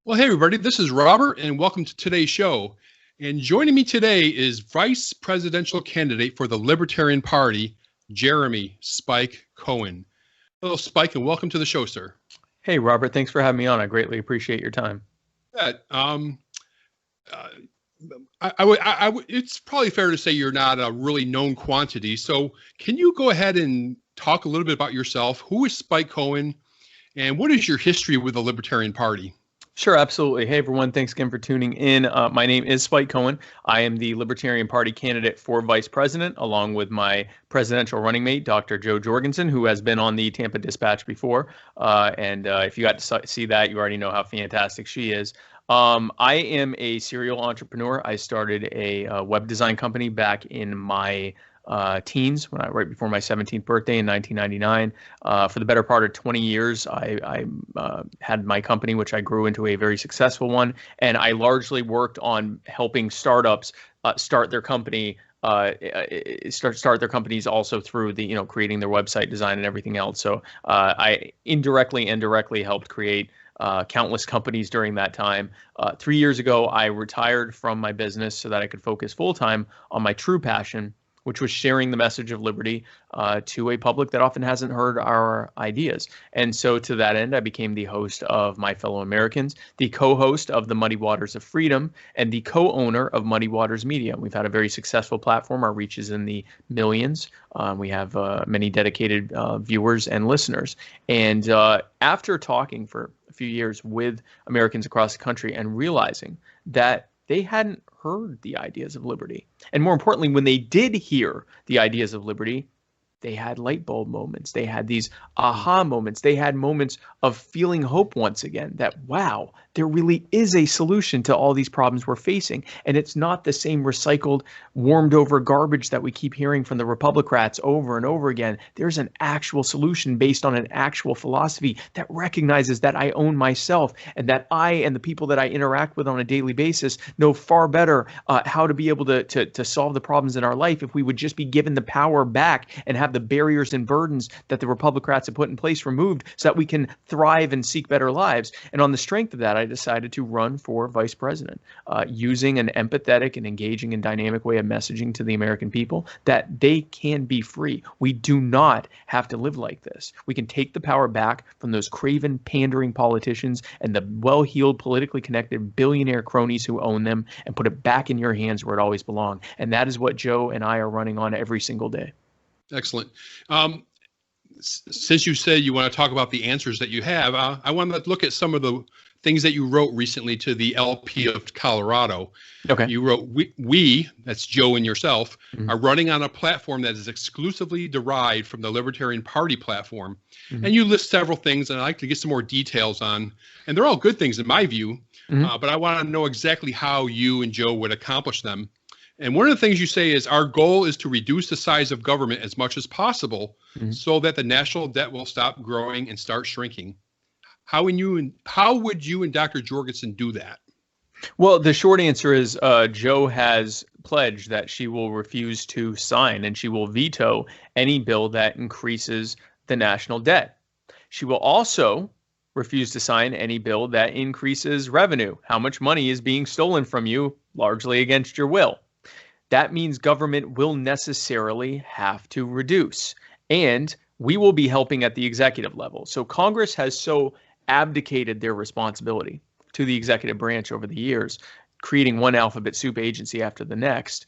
Well, hey, everybody, this is Robert, and welcome to today's show. And joining me today is Vice Presidential Candidate for the Libertarian Party, Jeremy Spike Cohen. Hello, Spike, and welcome to the show, sir. Hey, Robert, thanks for having me on. I greatly appreciate your time. It's probably fair to say you're not a really known quantity. So can you go ahead and talk a little bit about yourself? Who is Spike Cohen, and what is your history with the Libertarian Party? Sure, absolutely. Hey, everyone. Thanks again for tuning in. My name is Spike Cohen. I am the Libertarian Party candidate for vice president, along with my presidential running mate, Dr. Jo Jorgensen, who has been on the Tampa Dispatch before. If you got to see that, you already know how fantastic she is. I am a serial entrepreneur. I started a web design company back in my teens, right before my 17th birthday in 1999. For the better part of 20 years, I had my company, which I grew into a very successful one, and I largely worked on helping startups start their company. Start their companies also through the creating their website design and everything else. So I indirectly and directly helped create countless companies during that time. 3 years ago, I retired from my business so that I could focus full time on my true passion, which was sharing the message of liberty to a public that often hasn't heard our ideas. And so to that end, I became the host of My Fellow Americans, the co-host of the Muddy Waters of Freedom, and the co-owner of Muddy Waters Media. We've had a very successful platform. Our reach is in the millions. We have many dedicated viewers and listeners. And after talking for a few years with Americans across the country and realizing that they hadn't heard the ideas of liberty. And more importantly, when they did hear the ideas of liberty, they had light bulb moments. They had these aha moments. They had moments of feeling hope once again that, wow, there really is a solution to all these problems we're facing. And it's not the same recycled, warmed over garbage that we keep hearing from the Republicrats over and over again. There's an actual solution based on an actual philosophy that recognizes that I own myself and that I and the people that I interact with on a daily basis know far better how to be able to solve the problems in our life if we would just be given the power back and have the barriers and burdens that the Republicrats have put in place removed so that we can thrive and seek better lives. And on the strength of that, I decided to run for vice president, using an empathetic and engaging and dynamic way of messaging to the American people that they can be free. We do not have to live like this. We can take the power back from those craven, pandering politicians and the well-heeled, politically connected billionaire cronies who own them and put it back in your hands where it always belonged. And that is what Joe and I are running on every single day. Excellent. Since you said you want to talk about the answers that you have, I want to look at some of the things that you wrote recently to the LP of Colorado. Okay. You wrote, we, that's Joe and yourself, are running on a platform that is exclusively derived from the Libertarian Party platform. And you list several things, and I'd like to get some more details on, and they're all good things in my view, but I want to know exactly how you and Joe would accomplish them. And one of the things you say is our goal is to reduce the size of government as much as possible so that the national debt will stop growing and start shrinking. How would you and Dr. Jorgensen do that? Well, the short answer is Joe has pledged that she will refuse to sign and she will veto any bill that increases the national debt. She will also refuse to sign any bill that increases revenue, how much money is being stolen from you, largely against your will. That means government will necessarily have to reduce, and we will be helping at the executive level. So Congress has so abdicated their responsibility to the executive branch over the years, creating one alphabet soup agency after the next,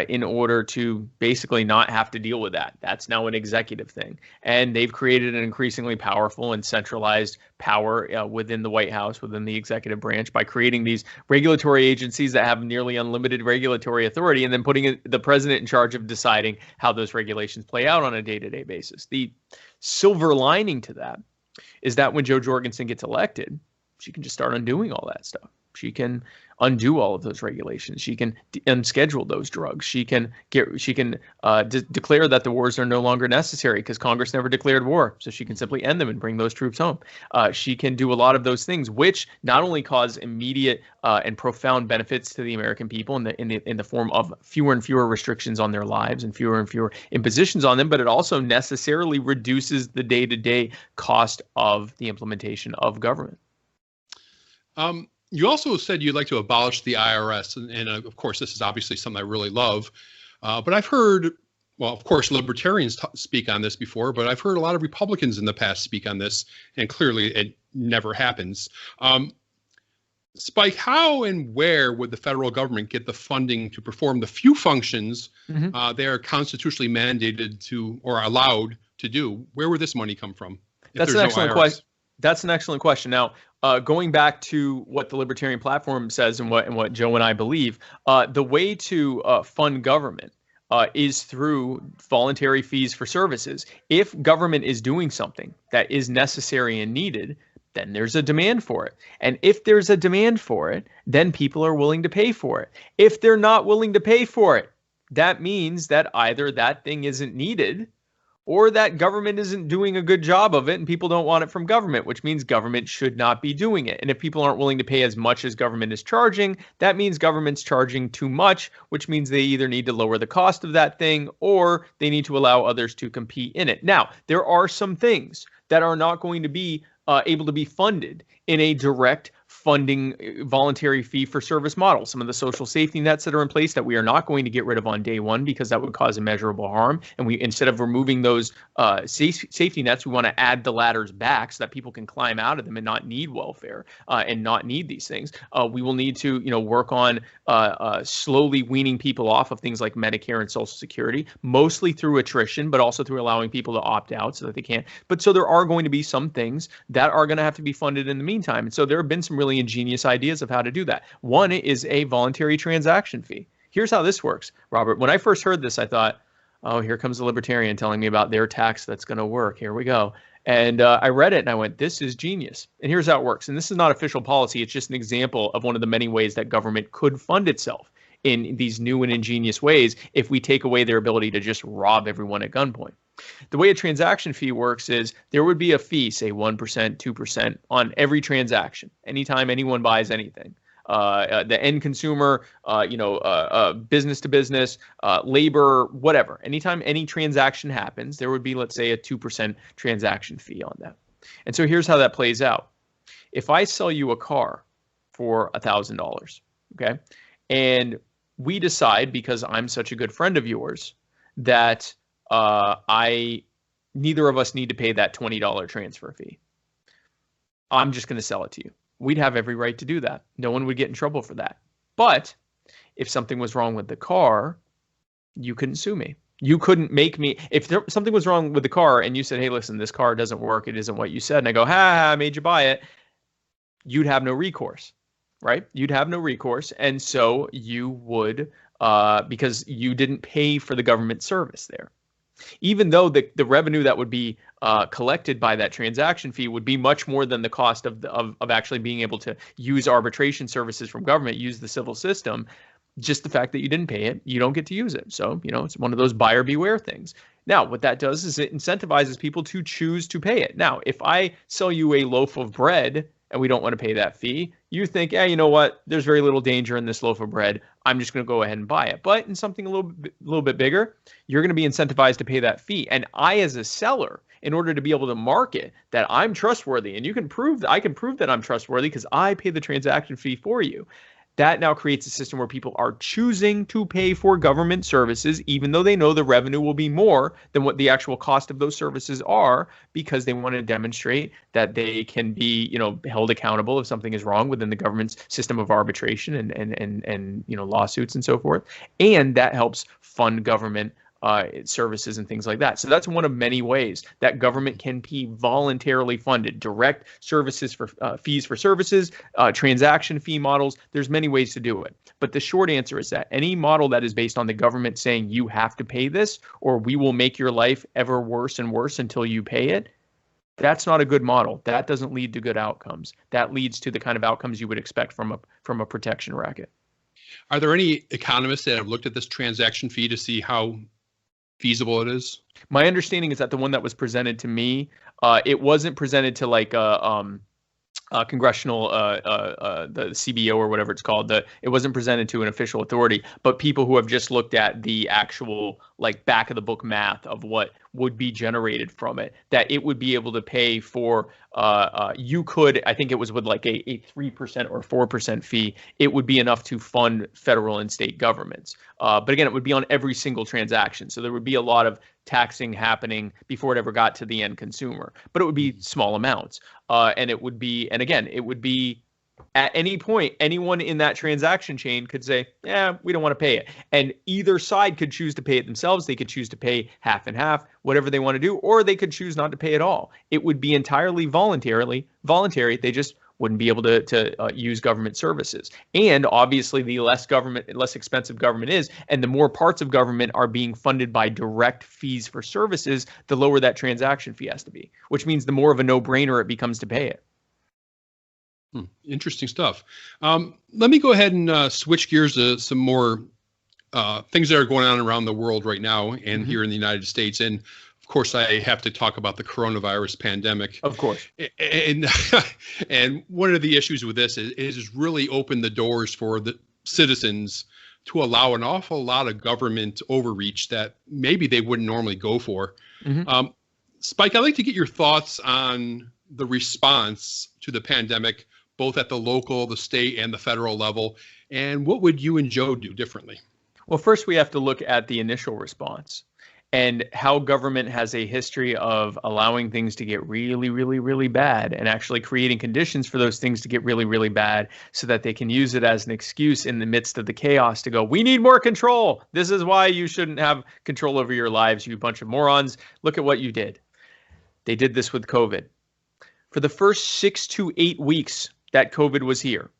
in order to basically not have to deal with that. That's now an executive thing. And they've created an increasingly powerful and centralized power within the White House, within the executive branch, by creating these regulatory agencies that have nearly unlimited regulatory authority and then putting the president in charge of deciding how those regulations play out on a day-to-day basis. The silver lining to that is that when Jo Jorgensen gets elected, she can just start undoing all that stuff. She can undo all of those regulations. She can unschedule those drugs. She can declare that the wars are no longer necessary because Congress never declared war. So she can simply end them and bring those troops home. She can do a lot of those things, which not only cause immediate and profound benefits to the American people in the form of fewer and fewer restrictions on their lives and fewer impositions on them, but it also necessarily reduces the day-to-day cost of the implementation of government. You also said you'd like to abolish the IRS, and of course, this is obviously something I really love. But I've heard, well, of course, libertarians speak on this before, but I've heard a lot of Republicans in the past speak on this, and clearly it never happens. Spike, how and where would the federal government get the funding to perform the few functions they are constitutionally mandated to or allowed to do? Where would this money come from? That's an excellent question. That's an excellent question. Now, going back to what the Libertarian Platform says and what Joe and I believe, the way to fund government is through voluntary fees for services. If government is doing something that is necessary and needed, then there's a demand for it. And if there's a demand for it, then people are willing to pay for it. If they're not willing to pay for it, that means that either that thing isn't needed or that government isn't doing a good job of it and people don't want it from government, which means government should not be doing it. And if people aren't willing to pay as much as government is charging, that means government's charging too much, which means they either need to lower the cost of that thing or they need to allow others to compete in it. Now, there are some things that are not going to be able to be funded in a direct funding voluntary fee for service model. Some of the social safety nets that are in place that we are not going to get rid of on day one because that would cause immeasurable harm. And we, instead of removing those safety nets, we want to add the ladders back so that people can climb out of them and not need welfare and not need these things. We will need to, work on slowly weaning people off of things like Medicare and Social Security, mostly through attrition, but also through allowing people to opt out so that they can't. But so there are going to be some things that are going to have to be funded in the meantime. And so there have been some really ingenious ideas of how to do that. One is a voluntary transaction fee. Here's how this works, Robert. When I first heard this, I thought, oh, here comes the libertarian telling me about their tax that's going to work. Here we go. And I read it and I went, this is genius. And here's how it works. And this is not official policy. It's just an example of one of the many ways that government could fund itself in these new and ingenious ways if we take away their ability to just rob everyone at gunpoint. The way a transaction fee works is there would be a fee, say 1%, 2% on every transaction, anytime anyone buys anything. The end consumer, business to business, labor, whatever. Anytime any transaction happens, there would be, let's say, a 2% transaction fee on that. And so here's how that plays out. If I sell you a car for $1,000, okay, and we decide, because I'm such a good friend of yours, that neither of us need to pay that $20 transfer fee. I'm just going to sell it to you. We'd have every right to do that. No one would get in trouble for that. But if something was wrong with the car, you couldn't sue me. You couldn't make me, if something was wrong with the car and you said, hey, listen, this car doesn't work, it isn't what you said, and I go, I made you buy it, you'd have no recourse, right? You'd have no recourse. And so you would, because you didn't pay for the government service there. Even though the revenue that would be collected by that transaction fee would be much more than the cost of actually being able to use arbitration services from government, use the civil system, just the fact that you didn't pay it, you don't get to use it. So, it's one of those buyer beware things. Now, what that does is it incentivizes people to choose to pay it. Now, if I sell you a loaf of bread and we don't want to pay that fee, you think, you know what? There's very little danger in this loaf of bread. I'm just going to go ahead and buy it. But in something a little bit bigger, you're going to be incentivized to pay that fee. And I, as a seller, in order to be able to market that I'm trustworthy, and I can prove that I'm trustworthy because I pay the transaction fee for you. That now creates a system where people are choosing to pay for government services, even though they know the revenue will be more than what the actual cost of those services are, because they want to demonstrate that they can be, held accountable if something is wrong within the government's system of arbitration and lawsuits and so forth. And that helps fund government services and things like that. So that's one of many ways that government can be voluntarily funded. Direct services for fees for services, transaction fee models. There's many ways to do it. But the short answer is that any model that is based on the government saying you have to pay this, or we will make your life ever worse and worse until you pay it, that's not a good model. That doesn't lead to good outcomes. That leads to the kind of outcomes you would expect from a protection racket. Are there any economists that have looked at this transaction fee to see how feasible it is? My understanding is that the one that was presented to me, it wasn't presented to like a congressional, the CBO or whatever it's called. It wasn't presented to an official authority, but people who have just looked at the actual like back of the book math of what would be generated from it, that it would be able to pay for, you could, I think it was with like a 3% or 4% fee, it would be enough to fund federal and state governments. But again, it would be on every single transaction. So there would be a lot of taxing happening before it ever got to the end consumer, but it would be small amounts. And it would be, and again, it would be at any point, anyone in that transaction chain could say, yeah, we don't want to pay it. And either side could choose to pay it themselves. They could choose to pay half and half, whatever they want to do, or they could choose not to pay at all. It would be entirely voluntary. They just wouldn't be able to use government services. And obviously, the less expensive government is, and the more parts of government are being funded by direct fees for services, the lower that transaction fee has to be, which means the more of a no-brainer it becomes to pay it. Interesting stuff. Let me go ahead and switch gears to some more things that are going on around the world right now and here in the United States. And of course, I have to talk about the coronavirus pandemic. Of course. And and one of the issues with this is really opened the doors for the citizens to allow an awful lot of government overreach that maybe they wouldn't normally go for. Spike, I'd like to get your thoughts on the response to the pandemic, both at the local, the state, and the federal level. And what would you and Joe do differently? Well, first we have to look at the initial response and how government has a history of allowing things to get really, really, really bad and actually creating conditions for those things to get really, really bad so that they can use it as an excuse in the midst of the chaos to go, we need more control. This is why you shouldn't have control over your lives, you bunch of morons. Look at what you did. They did this with COVID. For the first 6 to 8 weeks that COVID was here,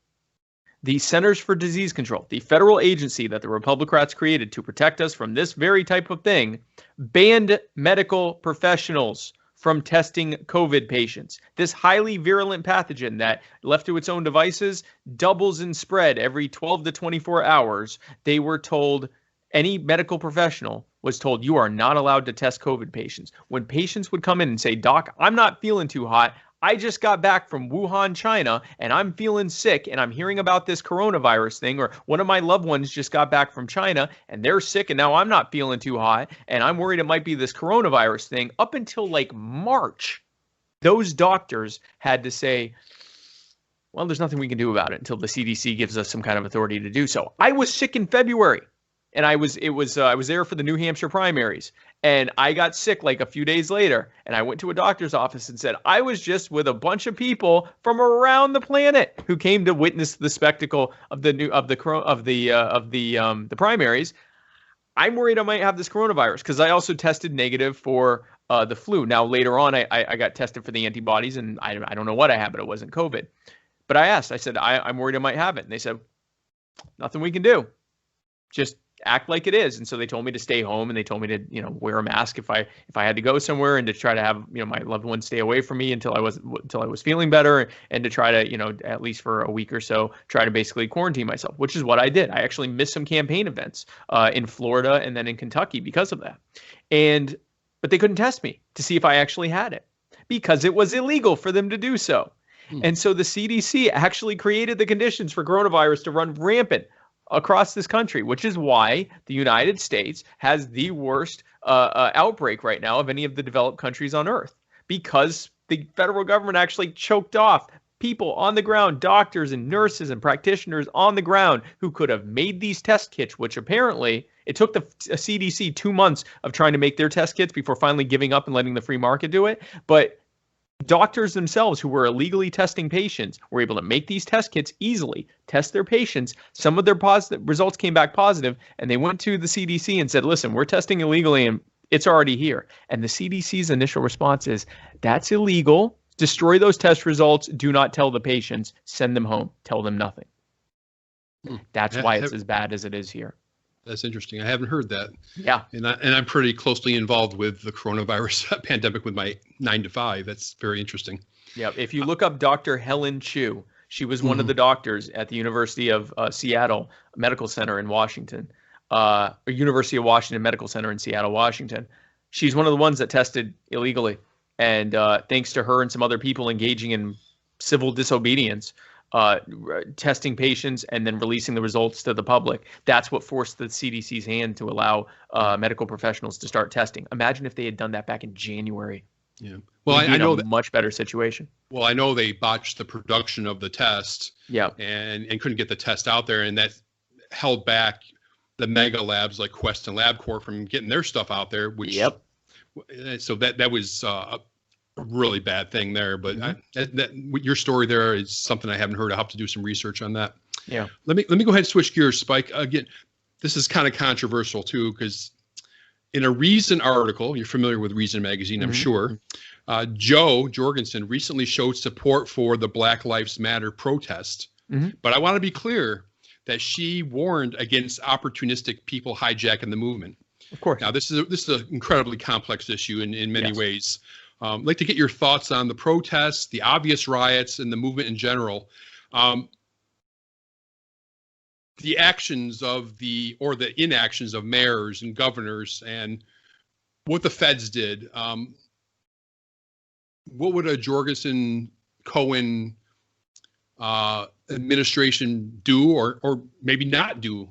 the Centers for Disease Control, the federal agency that the Republicans created to protect us from this very type of thing, banned medical professionals from testing COVID patients. This highly virulent pathogen that, left to its own devices, doubles in spread every 12 to 24 hours. They were told, any medical professional was told, you are not allowed to test COVID patients. When patients would come in and say, Doc, I'm not feeling too hot, I just got back from Wuhan, China, and I'm feeling sick, and I'm hearing about this coronavirus thing, or one of my loved ones just got back from China, and they're sick, and now I'm not feeling too hot, and I'm worried it might be this coronavirus thing. Up until like March, those doctors had to say, well, there's nothing we can do about it until the CDC gives us some kind of authority to do so. I was sick in February. And I was there for the New Hampshire primaries, and I got sick like a few days later, and I went to a doctor's office and said, I was just with a bunch of people from around the planet who came to witness the spectacle of the primaries. I'm worried I might have this coronavirus because I also tested negative for the flu. Now later on, I got tested for the antibodies, and I don't know what I had, but it wasn't COVID. But I asked, I said, I'm worried I might have it, and they said, nothing we can do. Just act like it is. And so they told me to stay home, and they told me to, wear a mask if I had to go somewhere, and to try to have, my loved ones stay away from me until I was feeling better, and to try to, at least for a week or so, try to basically quarantine myself, which is what I did. I actually missed some campaign events in Florida and then in Kentucky because of that. But they couldn't test me to see if I actually had it because it was illegal for them to do so. And so the CDC actually created the conditions for coronavirus to run rampant across this country, which is why the United States has the worst outbreak right now of any of the developed countries on earth, because the federal government actually choked off people on the ground, doctors and nurses and practitioners on the ground who could have made these test kits, which apparently it took the CDC 2 months of trying to make their test kits before finally giving up and letting the free market do it. But doctors themselves who were illegally testing patients were able to make these test kits easily, test their patients. Some of their positive results came back positive, and they went to the CDC and said, listen, we're testing illegally and it's already here. And the CDC's initial response is, that's illegal. Destroy those test results. Do not tell the patients. Send them home. Tell them nothing. That's why it's as bad as it is here. That's interesting. I haven't heard that. Yeah. And I'm pretty closely involved with the coronavirus pandemic with my 9 to 5. That's very interesting. Yeah. If you look up Dr. Helen Chu, she was one of the doctors at the University of Seattle Medical Center in Washington, or University of Washington Medical Center in Seattle, Washington. She's one of the ones that tested illegally. And thanks to her and some other people engaging in civil disobedience, testing patients and then releasing the results to the public. That's what forced the CDC's hand to allow medical professionals to start testing. Imagine if they had done that back in January. Yeah. Well, We'd be I in know a that. much better situation. Well, I know they botched the production of the test. Yeah. And couldn't get the test out there, and that held back the mega labs like Quest and LabCorp from getting their stuff out there. Which, yep. So that was a really bad thing there. But your story there is something I haven't heard. I'll have to do some research on that. Yeah. Let me go ahead and switch gears, Spike. Again, this is kind of controversial too, because in a Reason article, you're familiar with Reason magazine, I'm sure. Jo Jorgensen recently showed support for the Black Lives Matter protest. But I want to be clear that she warned against opportunistic people hijacking the movement. Of course. Now, this is an incredibly complex issue in many ways. I'd like to get your thoughts on the protests, the obvious riots, and the movement in general. The actions of the inactions of mayors and governors, and what the feds did. What would a Jorgensen Cohen administration do, or maybe not do,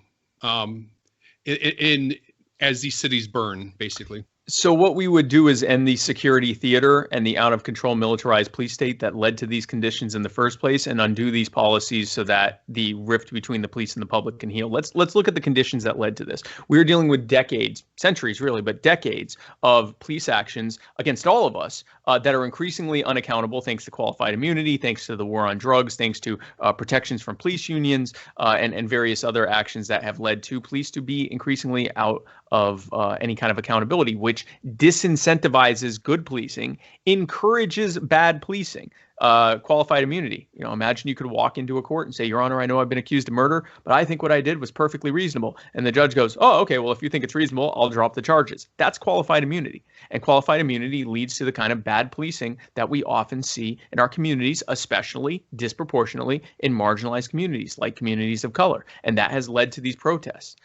as these cities burn, basically? So what we would do is end the security theater and the out of control militarized police state that led to these conditions in the first place, and undo these policies so that the rift between the police and the public can heal. Let's look at the conditions that led to this. We're dealing with decades, centuries really, but decades of police actions against all of us that are increasingly unaccountable, thanks to qualified immunity, thanks to the war on drugs, thanks to protections from police unions, and various other actions that have led to police to be increasingly out of any kind of accountability, which disincentivizes good policing, encourages bad policing. Qualified immunity. Imagine you could walk into a court and say, Your Honor, I know I've been accused of murder, but I think what I did was perfectly reasonable. And the judge goes, oh, okay, well, if you think it's reasonable, I'll drop the charges. That's qualified immunity. And qualified immunity leads to the kind of bad policing that we often see in our communities, especially disproportionately in marginalized communities like communities of color. And that has led to these protests.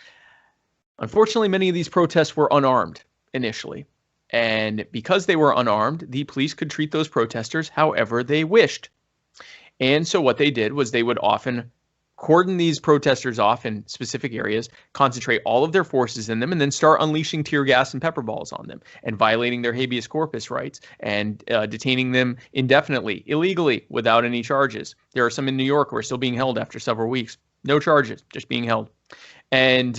Unfortunately, many of these protests were unarmed initially. And because they were unarmed, the police could treat those protesters however they wished. And so what they did was they would often cordon these protesters off in specific areas, concentrate all of their forces in them, and then start unleashing tear gas and pepper balls on them and violating their habeas corpus rights and detaining them indefinitely, illegally, without any charges. There are some in New York who are still being held after several weeks. No charges, just being held. And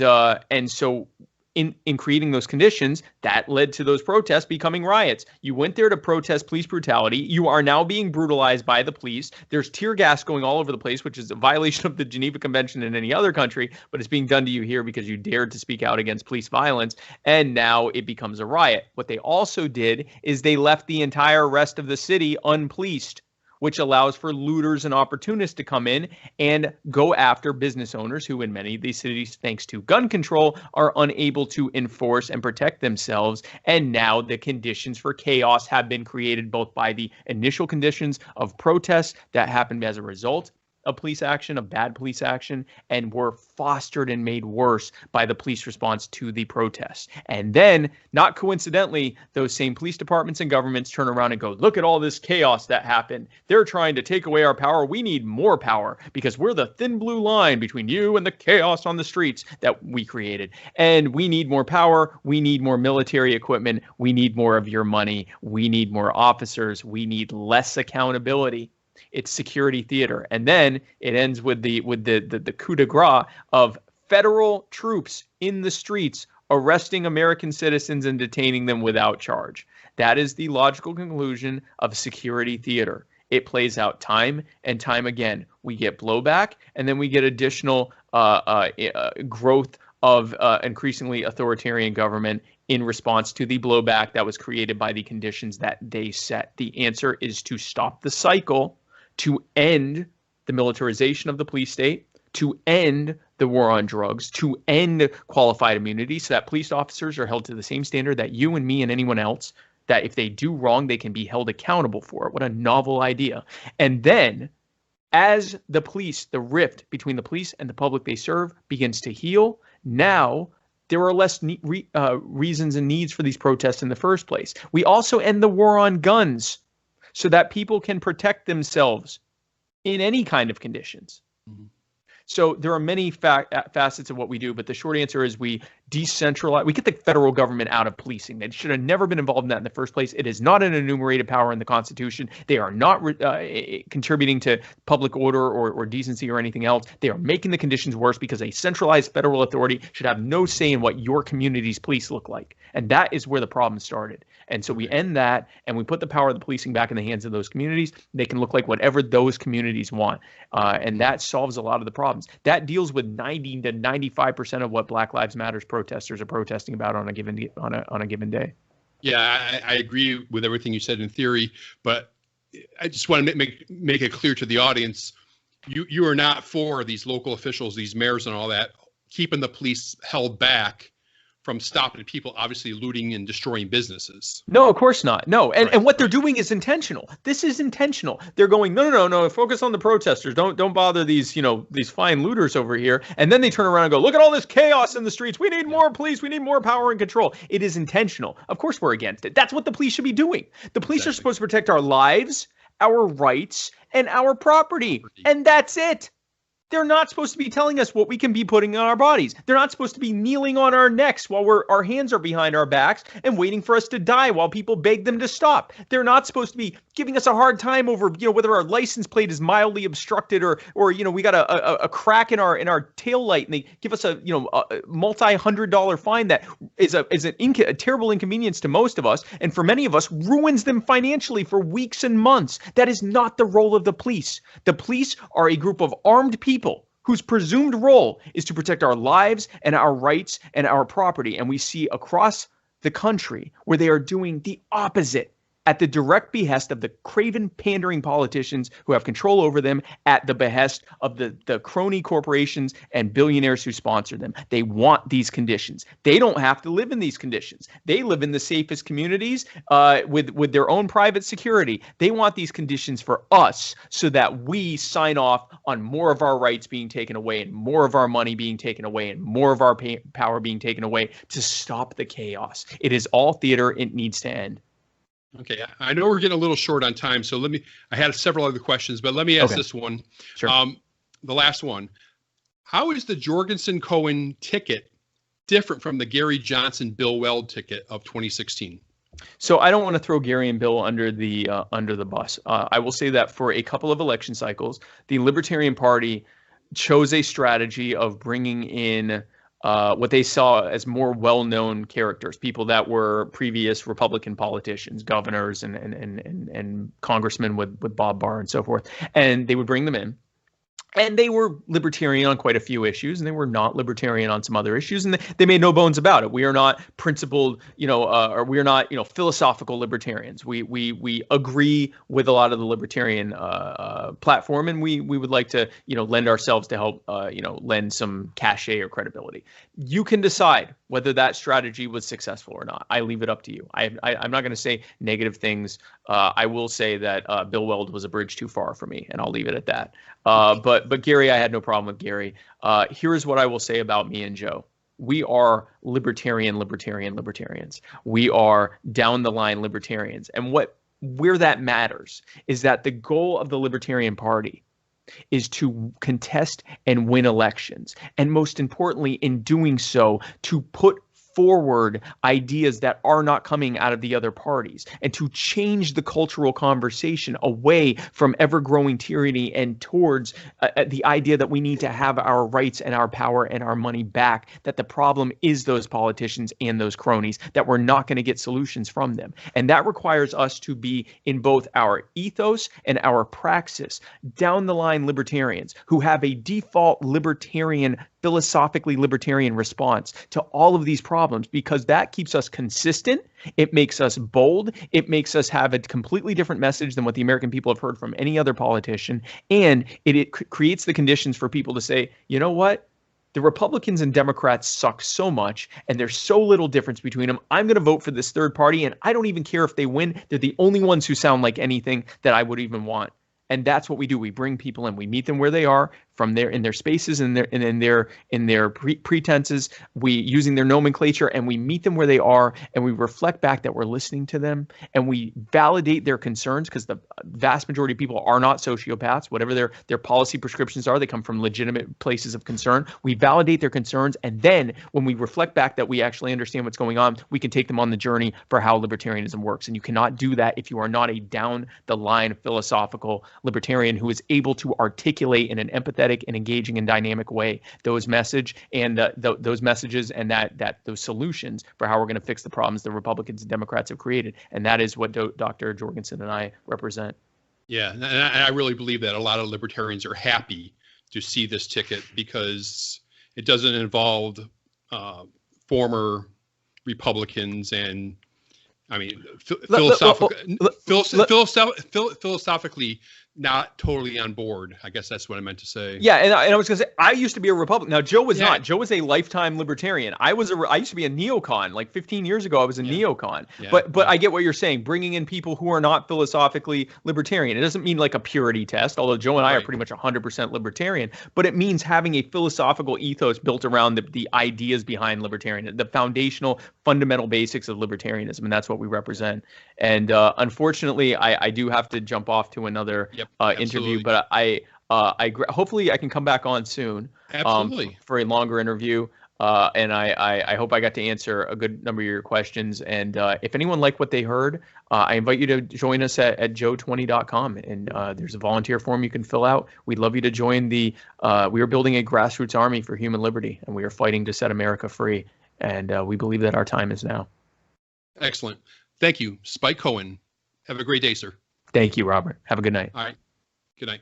so in creating those conditions, that led to those protests becoming riots. You went there to protest police brutality. You are now being brutalized by the police. There's tear gas going all over the place, which is a violation of the Geneva Convention in any other country, but it's being done to you here because you dared to speak out against police violence. And now it becomes a riot. What they also did is they left the entire rest of the city unpoliced, which allows for looters and opportunists to come in and go after business owners who in many of these cities, thanks to gun control, are unable to enforce and protect themselves. And now the conditions for chaos have been created both by the initial conditions of protests that happened as a result of police action, of bad police action, and were fostered and made worse by the police response to the protests. And then, not coincidentally, those same police departments and governments turn around and go, look at all this chaos that happened. They're trying to take away our power. We need more power because we're the thin blue line between you and the chaos on the streets that we created. And we need more power. We need more military equipment. We need more of your money. We need more officers. We need less accountability. It's security theater. And then it ends with the coup de grace of federal troops in the streets arresting American citizens and detaining them without charge. That is the logical conclusion of security theater. It plays out time and time again. We get blowback, and then we get additional growth of increasingly authoritarian government in response to the blowback that was created by the conditions that they set. The answer is to stop the cycle, to end the militarization of the police state, to end the war on drugs, to end qualified immunity so that police officers are held to the same standard that you and me and anyone else, that if they do wrong, they can be held accountable for it. What a novel idea. And then as the rift between the police and the public they serve begins to heal, now there are less reasons and needs for these protests in the first place. We also end the war on guns, so that people can protect themselves in any kind of conditions. Mm-hmm. So there are many facets of what we do, but the short answer is we decentralize. We get the federal government out of policing. They should have never been involved in that in the first place. It is not an enumerated power in the Constitution. They are not contributing to public order or decency or anything else. They are making the conditions worse because a centralized federal authority should have no say in what your community's police look like. And that is where the problem started. And so we end that and we put the power of the policing back in the hands of those communities. They can look like whatever those communities want. And that solves a lot of the problems. That deals with 90 to 95% of what Black Lives Matter protesters are protesting about on a given day. Yeah, I agree with everything you said in theory, but I just want to make it clear to the audience, you are not for these local officials, these mayors and all that, keeping the police held back from stopping people obviously looting and destroying businesses. No, of course not. No. And what they're doing is intentional. This is intentional. They're going, no, focus on the protesters. Don't bother these fine looters over here. And then they turn around and go, look at all this chaos in the streets. We need more police. We need more power and control. It is intentional. Of course we're against it. That's what the police should be doing. The police are supposed to protect our lives, our rights, and our property. And that's it. They're not supposed to be telling us what we can be putting on our bodies. They're not supposed to be kneeling on our necks while our hands are behind our backs and waiting for us to die while people beg them to stop. They're not supposed to be giving us a hard time over, whether our license plate is mildly obstructed or we got a crack in our tail light and they give us a multi-$100 fine that is a terrible inconvenience to most of us, and for many of us ruins them financially for weeks and months. That is not the role of the police. The police are a group of armed people whose presumed role is to protect our lives and our rights and our property. And we see across the country where they are doing the opposite at the direct behest of the craven pandering politicians who have control over them, at the behest of the crony corporations and billionaires who sponsor them. They want these conditions. They don't have to live in these conditions. They live in the safest communities with their own private security. They want these conditions for us so that we sign off on more of our rights being taken away and more of our money being taken away and more of our power being taken away to stop the chaos. It is all theater. It needs to end. Okay, I know we're getting a little short on time, so I had several other questions, but let me ask this one. Sure. The last one. How is the Jorgensen-Cohen ticket different from the Gary Johnson-Bill Weld ticket of 2016? So I don't want to throw Gary and Bill under the bus. I will say that for a couple of election cycles, the Libertarian Party chose a strategy of bringing in what they saw as more well-known characters, people that were previous Republican politicians, governors and congressmen with Bob Barr and so forth. And they would bring them in. And they were libertarian on quite a few issues, and they were not libertarian on some other issues, and they made no bones about it. We are not principled, or we are not, philosophical libertarians. We agree with a lot of the libertarian platform, and we would like to, lend ourselves to help, lend some cachet or credibility. You can decide whether that strategy was successful or not. I leave it up to you. I'm not going to say negative things. I will say that Bill Weld was a bridge too far for me, and I'll leave it at that. But Gary, I had no problem with Gary. Here's what I will say about me and Joe. We are libertarians. We are down the line libertarians. And where that matters is that the goal of the Libertarian Party is to contest and win elections. And most importantly, in doing so, to put forward ideas that are not coming out of the other parties and to change the cultural conversation away from ever-growing tyranny and towards the idea that we need to have our rights and our power and our money back, that the problem is those politicians and those cronies, that we're not going to get solutions from them. And that requires us to be in both our ethos and our praxis down the line libertarians who have a default philosophically libertarian response to all of these problems, because that keeps us consistent. It makes us bold. It makes us have a completely different message than what the American people have heard from any other politician. And it creates the conditions for people to say, you know what? The Republicans and Democrats suck so much, and there's so little difference between them. I'm going to vote for this third party, and I don't even care if they win. They're the only ones who sound like anything that I would even want. And that's what we do. We bring people in. We meet them where they are from in their spaces and in their pretenses, we using their nomenclature, and we meet them where they are, and we reflect back that we're listening to them, and we validate their concerns, because the vast majority of people are not sociopaths. Whatever their policy prescriptions are, they come from legitimate places of concern. We validate their concerns, and then when we reflect back that we actually understand what's going on, we can take them on the journey for how libertarianism works. And you cannot do that if you are not a down the line philosophical libertarian who is able to articulate in an empathetic and engaging and dynamic way those messages and those solutions for how we're going to fix the problems the Republicans and Democrats have created. And that is what Dr. Jorgensen and I represent. Yeah, and I really believe that a lot of libertarians are happy to see this ticket, because it doesn't involve former Republicans and, I mean, philosophically not totally on board. I guess that's what I meant to say. Yeah, and I was going to say, I used to be a Republican. Now, Joe was not. Joe was a lifetime libertarian. I used to be a neocon. Like 15 years ago, I was a neocon. Yeah. But I get what you're saying, bringing in people who are not philosophically libertarian. It doesn't mean like a purity test, although Joe and I are pretty much 100% libertarian. But it means having a philosophical ethos built around the ideas behind libertarian, the foundational, fundamental basics of libertarianism, and that's what we represent. And unfortunately, I do have to jump off to another interview, but hopefully I can come back on soon. Absolutely. For a longer interview. And I hope I got to answer a good number of your questions. And if anyone liked what they heard, I invite you to join us at joe20.com. And there's a volunteer form you can fill out. We'd love you to join we are building a grassroots army for human liberty, and we are fighting to set America free. And we believe that our time is now. Excellent. Thank you, Spike Cohen. Have a great day, sir. Thank you, Robert. Have a good night. All right. Good night.